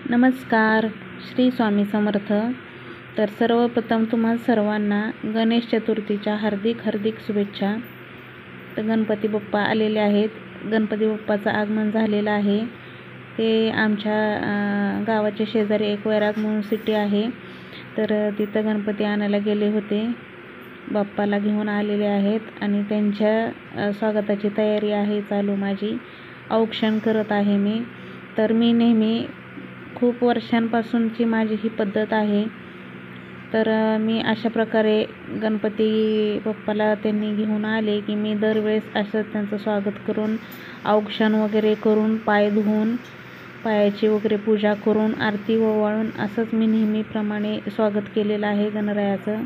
नमस्कार. श्री स्वामी समर्थ. तर सर्वप्रथम तुम्हा सर्वांना गणेश चतुर्थीच्या हार्दिक शुभेच्छा. तर गणपती बाप्पा आलेले आहेत. गणपती बाप्पाचं आगमन झालेलं आहे. ते आमच्या गावाच्या शेजारी एक वैराग म्हणून सिटी आहे. तर तिथं गणपती आणायला गेले होते. बाप्पाला घेऊन आलेले आहेत आणि त्यांच्या स्वागताची तयारी आहे चालू माझी. औक्षण करत आहे मी. तर मी नेहमी खूप वर्षांपासूनची माझी ही पद्धत आहे. तर मी अशा प्रकारे गणपती बाप्पाला त्यांनी घेऊन आले की मी दरवेळेस असं त्यांचं स्वागत करून औक्षण वगैरे करून पाय धुवून पायाची वगैरे पूजा करून आरती ओवाळून असंच मी नेहमीप्रमाणे स्वागत केलेलं आहे गणरायाचं.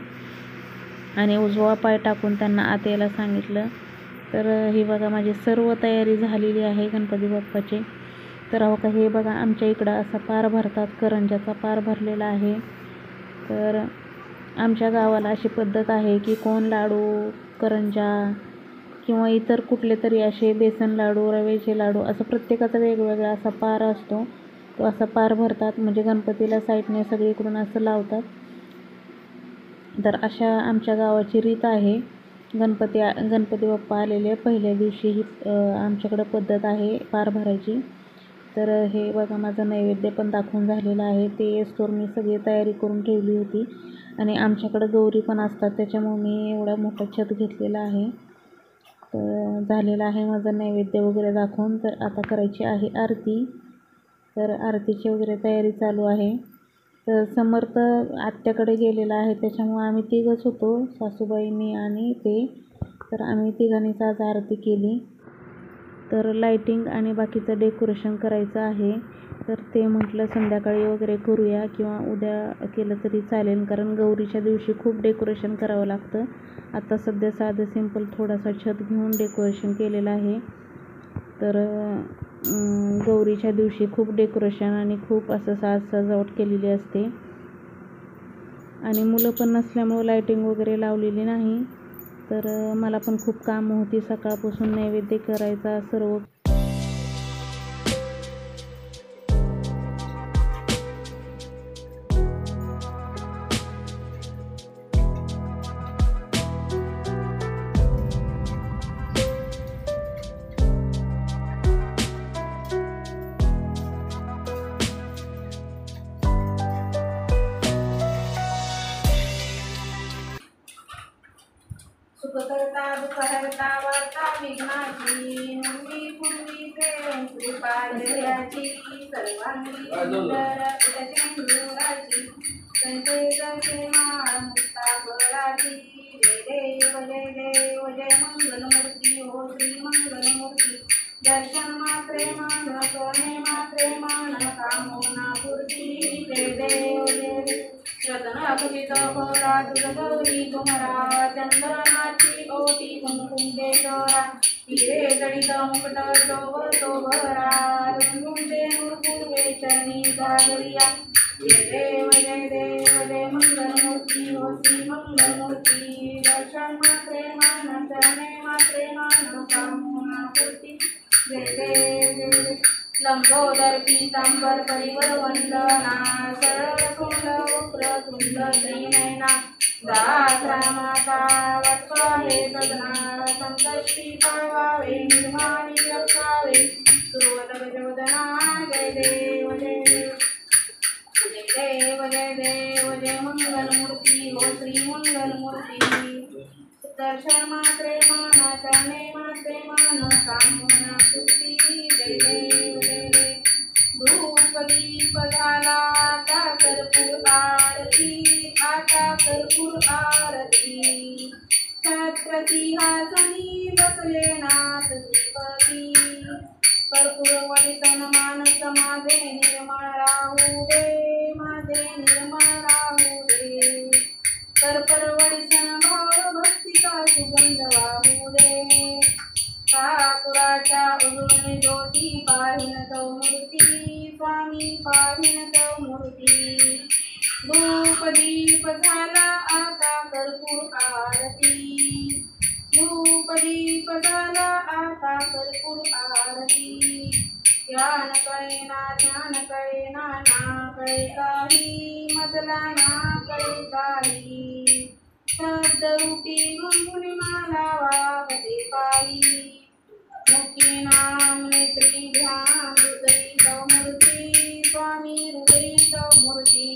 आणि उजवा पाय टाकून त्यांना आत यायला सांगितलं. तर ही बघा माझी सर्व तयारी झालेली आहे गणपती बाप्पाची. तर हो का, हे बघा आमच्या इकडं असा पार भरतात, करंजाचा पार भरलेला आहे. तर आमच्या गावाला अशी पद्धत आहे की कोण लाडू, करंजा किंवा इतर कुठले तरी असे बेसन लाडू, रव्याचे लाडू असं प्रत्येकाचा वेगवेगळा असा पार असतो. तो असा पार भरतात म्हणजे गणपतीला साईडने सगळीकडून असं लावतात. तर अशा आमच्या गावाची रीत आहे. गणपती बाप्पा आलेले पहिल्या दिवशी ही आमच्याकडं पद्धत आहे पार भरायची. तर हे बघा माझं नैवेद्य पण दाखवून झालेलं आहे. ते स्टोर मी सगळी तयारी करून ठेवली होती. आणि आमच्याकडं गौरी पण असतात त्याच्यामुळे मी एवढा मोठा छत घेतलेला आहे. तर झालेलं आहे माझं नैवेद्य वगैरे दाखवून. तर आता करायची आहे आरती. तर आरतीची वगैरे तयारी चालू आहे. तर समर्थ आत्याकडे गेलेला आहे त्याच्यामुळे आम्ही तिघंच होतो, सासूबाई, मी आणि ते. तर आम्ही तिघांनीच आज आरती केली. तर लाईटिंग आणि बाकीचं डेकोरेशन करायचं आहे. तर ते म्हटलं संध्याकाळी वगैरे करूया किंवा उद्या केलं तरी चालेल, कारण गौरीच्या दिवशी खूप डेकोरेशन करावं लागतं. आता सध्या साधं सिंपल थोडासा छत घेऊन डेकोरेशन केलेलं आहे. तर गौरीच्या दिवशी खूप डेकोरेशन आणि खूप असं सजावट केलेली असते. आणि मुलं पण नसल्यामुळं लाईटिंग वगैरे लावलेली नाही. तर मला पण खूप कामं होती सकाळपासून, नैवेद्य करायचा सर्व. सुखकर्ता दुःखहर्ता वार्ता विघ्नाची नंदी पूर्वीचे कृपा जयाची सर्वांगी सुंदर सिंधुराची संचेतचे माळ मुक्ता बळाची. जय देव जय देव जय मंगलमूर्ती हो श्री मंगलमूर्ती. दर्शन मात्रे मान सोने मात्रे मान कामना पूर्ती. जय देव जय देव रत्नाभूषित भोरा तुझ गौरी तुम्हारा चंदनाची ओटी कुंकुम केशरा. हिरे जडित मुकुट शोभतो भरा रंगुंडे पूर्वे चरणी जागरिया. जय देव जय मंगलमूर्ती हो श्री मंगलमूर्ती. दर्शन मात्रे मान चरणे मात्रे मान कामना पूर्ती. जय देव जय देव लंबोदर पीतांबर परिवर वंदना सरळकुंड वक्रतुंड त्रिनयना. दास रामाचा वत्स हे सदना संकष्टी पावावे निर्माणी रक्षावे. सुरवत गजवदना. जय देव जय देव जय देव जय देव जय मंगलमूर्ती हो श्री मंगलमूर्ती. दर्शन मात्रे मान चरणे मात्रे मान कामना पूर्ती. जय देव जय देव धूप दीप झाला आता कर्पूर आरती. आता कर्पूर आरती. छत्रती हासनी बसले नाथ श्रीपती. कर्पूर वडिसन मानस माझे निर्मळ राहू दे, माझे निर्मळ राहू दे. कर्पूर वडिसन भाव भक्तीचा सुगंध वाहू दे. कापुराच्या उजळून ज्योती पाहिन तो मूर्ती स्वामी पाहिन तो मूर्ती. धूप दीप झाला आता कर्पूर आरती. धूप दीप झाला आता कर्पूर आरती. ध्यान कळेना ध्यान कळेना ना कळे काही मजला ना कळे काही शब्दरूपी गुणगुणी मला वावते काही मुखी नाम नेत्री ध्यान हृदयित मूर्ती स्वामी हृदयित मूर्ती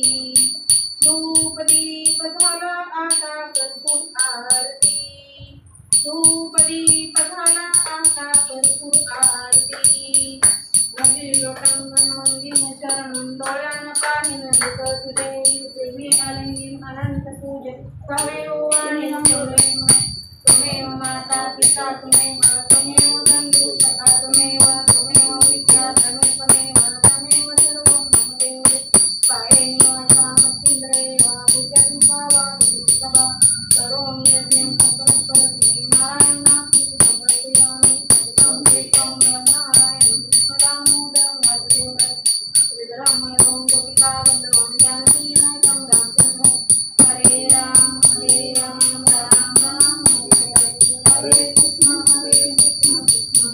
धूप दीप झाला आता कर्पूर आरती धूप दीप झाला आता कर्पूर आरती लोटांगण मंदिर चरणं डोळ्यान पाहिन तुझे सेवी आलिंगन अनंत पूजे त्वमेव आणि त्वमेव माता पिता त्वमेव बंधु सखा त्वमेव विद्या त्वमेव सर्वं मम देव पाये निवासामच्छिद्रे वा पूज्यं भावा सभा करोमि यज्ञं सकलस्वस्मै नारायणात् समर्पयामि संकेतं नारायणं दामोदरं वासुदेवं श्रीधरं गोपिका वल्लभं जानकीनाथं रामचन्द्रं हरे राम राम राम हरे कृष्ण कृष्ण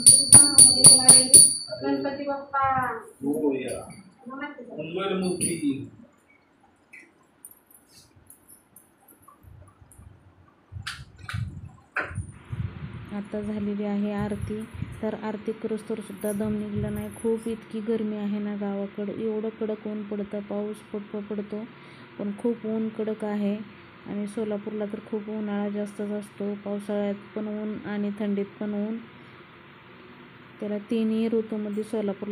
कृष्ण हरे हरे गणपती बाप्पा मोरया मंगलमूर्ती आता झालेली आहे आरती. तर आरती करूस्तोवर सुद्धा दम निघला नाही. खूप इतकी गरमी आहे ना गावाकडं. एवढं कडक ऊन पडतं. पाऊस पडतो पण खूप ऊन कडक आहे. आणि सोलापूरला तर खूप उन्हाळा जास्तच असतो. पावसाळ्यात पण ऊन आणि थंडीत पण ऊन. त्याला तिन्ही ऋतूमध्ये सोलापूर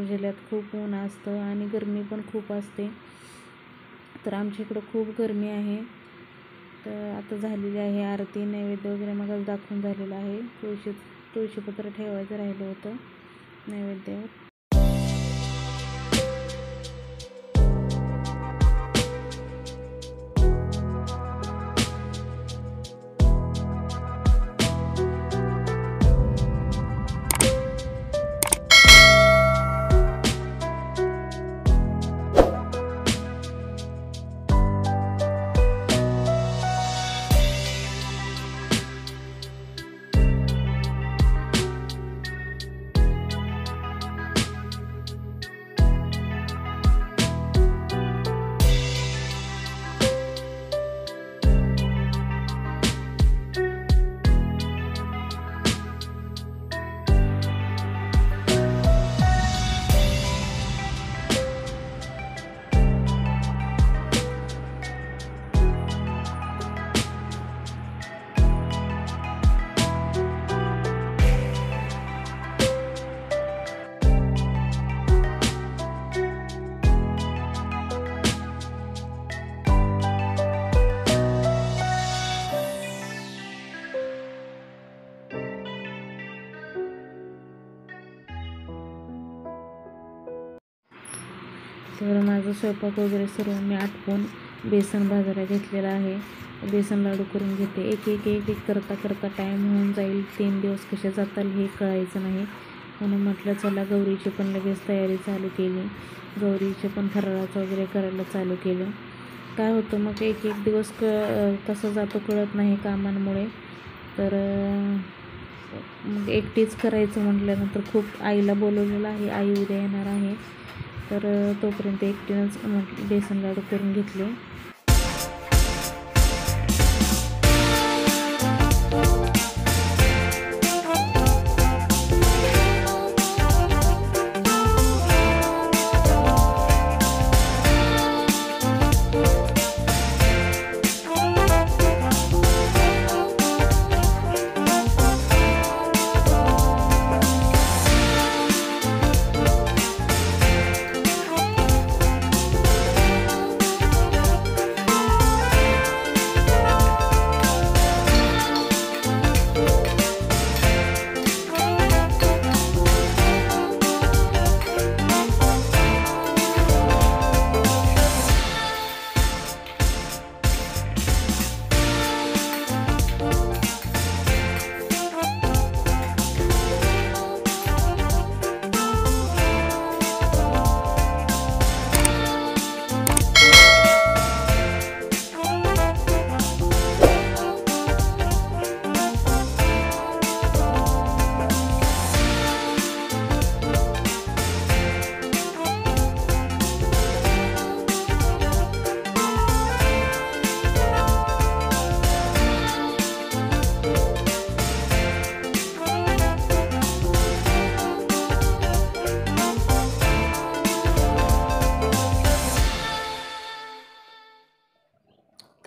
जिल्ह्यात खूप ऊन असतं आणि गरमी पण खूप असते. तर आमच्या इकडं खूप गरमी आहे. तर आता झालेली आहे आरती. नैवेद्य वगैरे मग दाखवून झालेलं आहे. तुळशीपत्र ठेवायचं राहिलं होतं नैवेद्यावर. तर माझं स्वयंपाक वगैरे सर्व मी आटपून बेसन भाजायला घेतलेलं आहे. बेसन लाडू करून घेते. एक एक एक एक करता टाईम होऊन जाईल. 3 दिवस कसे जातील हे कळायचं नाही. म्हणून म्हटलं चला गौरीची पण लगेच तयारी चालू केली. गौरीचे पण फराळाचं वगैरे करायला चालू केलं. काय होतं मग एक एक दिवस कसं जातो कळत नाही कामांमुळे. तर मग एकटीच करायचं म्हटल्यानंतर खूप आईला बोलवलेलं आहे. आई उद्या येणार आहे. तर तोपर्यंत एकटीनंच बेसन लाडू करून घेतले.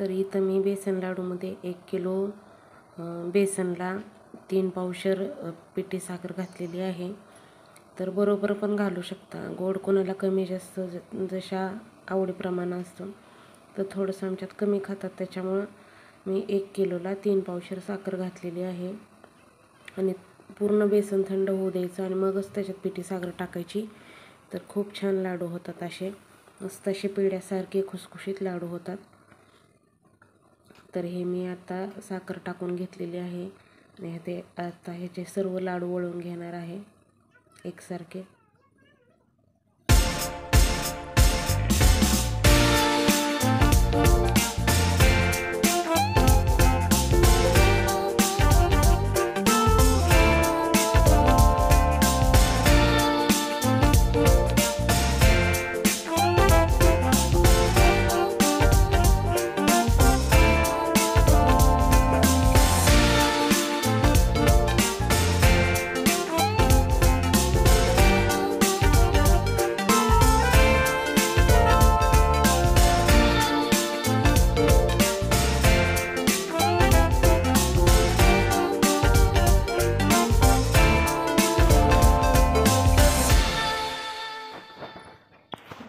तर इथं मी बेसन लाडूमध्ये 1 किलो बेसनला 3 पावशर पिठी साखर घातलेली आहे. तर बरोबर पण घालू शकता. गोड कोणाला कमी जास्त जशा आवडीप्रमाणे असतं, तर थोडंसं आमच्यात कमी खातात, त्याच्यामुळं मी 1 किलोला 3 पावशर साखर घातलेली आहे. आणि पूर्ण बेसन थंड होऊ द्यायचं आणि मगच त्याच्यात पिठी साखर टाकायची. तर खूप छान लाडू होतात असे, मस्त असे पेढ्यासारखे खुसखुशीत लाडू होतात. तर हे मी आता साखर टाकून घेतलेली आहे आणि ते आता ह्याचे सर्व लाडू वळून घेणार आहे एकसारखे.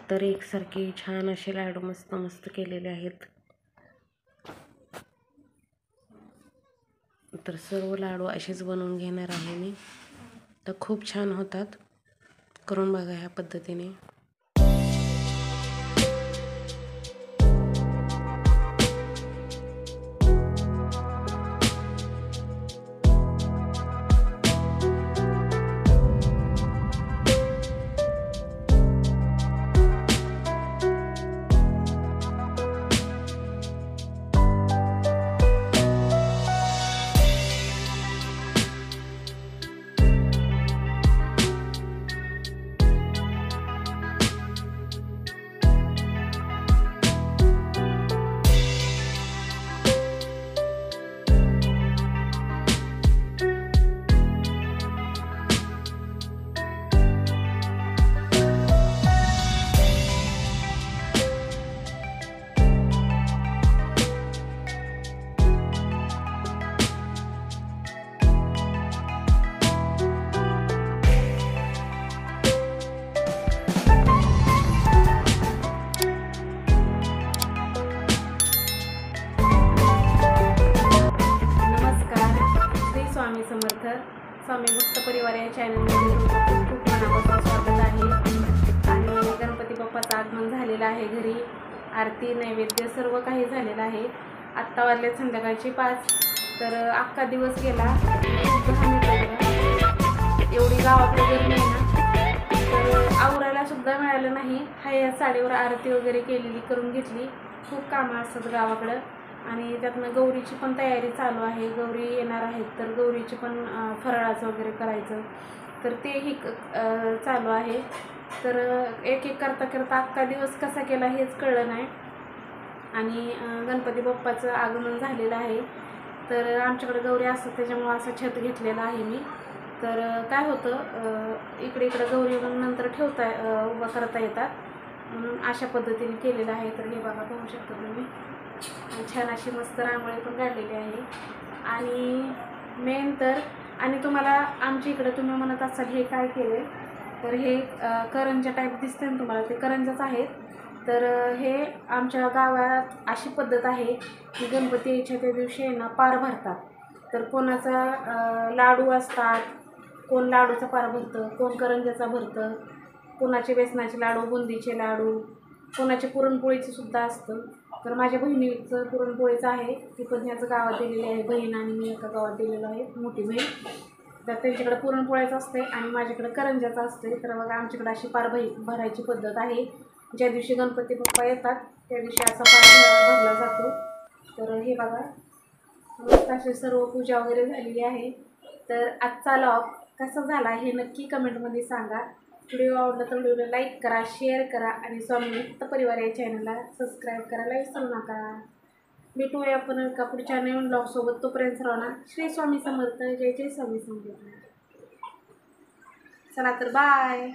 तर एकसारखे छान असे लाडू मस्त मस्त केलेले आहेत. तर सर्व लाडू असेच बनवून घेणार आहे मी. तर खूप छान होतात, करून बघा ह्या पद्धतीने. स्वामी समर्थ. स्वामी भक्त परिवार या चॅनलमध्ये खूप खूप मनापासून स्वागत आहे. आणि गणपती बाप्पाचं आगमन झालेलं आहे. घरी आरती नैवेद्य सर्व काही झालेलं आहे. आत्ता वाजले संध्याकाळचे 5. तर अख्खा दिवस गेला. एवढी गावाकडे गरमी आहे ना, तर आवरायला सुद्धा मिळालं नाही. हाय साडीवर आरती वगैरे केलेली करून घेतली. खूप कामं असतात गावाकडं आणि त्यातनं गौरीची पण तयारी चालू आहे. गौरी येणार आहेत, तर गौरीची पण फराळाचं वगैरे करायचं, तर तेही चालू आहे. तर एक एक करता करता अख्खा दिवस कसा केला हेच कळलं नाही. आणि गणपती बाप्पाचं आगमन झालेलं आहे. तर आमच्याकडे गौरी असतात, त्याच्यामुळं असं छत घेतलेलं आहे मी. तर काय होतं, इकडे गौरी नंतर उभा करता येतात, म्हणून अशा पद्धतीने केलेलं आहे. तर हे बघा, बघू शकता तुम्ही, छान अशी मस्त रांगोळी पण काढलेली आहे. आणि मेन तर, आणि तुम्हाला आमच्या इकडे तुम्ही म्हणत असाल हे काय केलं, तर हे करंजा टाईप दिसते ना तुम्हाला, ते करंजाच आहेत. तर हे आमच्या गावात अशी पद्धत आहे की गणपती यायच्या त्या दिवशी ना पार भरतात. तर कोणाचा लाडू असतात, कोण लाडूचा पार भरतं, कोण करंजाचा भरतं, कोणाचे बेसनाचे लाडू, बुंदीचे लाडू, कोणाचे पुरणपोळीचं सुद्धा असतं. तर माझ्या बहिणीचं पुरणपोळीचं आहे, ती पण ह्याचं गावात दिलेली आहे. बहीण आणि मी एका गावात दिलेलं आहे, मोठी बहीण. तर त्यांच्याकडे पुरणपोळ्याचं असते आणि माझ्याकडे करंजाचं असते. तर बघा, आमच्याकडे अशी पार भरायची पद्धत आहे. ज्या दिवशी गणपती बाप्पा येतात त्या दिवशी असा पार भरला जातो. तर हे बघा, मस्त अशी सर्व पूजा वगैरे झालेली आहे. तर आजचा व्लॉग कसा झाला हे नक्की कमेंटमध्ये सांगा. व्हिडिओ आवडला तर व्हिडिओला लाईक करा, शेअर करा आणि स्वामी भक्त परिवार या चॅनलला सबस्क्राईब करायला विसरू नका. भेटूया आपण एका पुढच्या नवीन ब्लॉगसोबत. तोपर्यंत सर्वांना श्री स्वामी समर्थ. जय जय स्वामी समर्थ. चला तर बाय.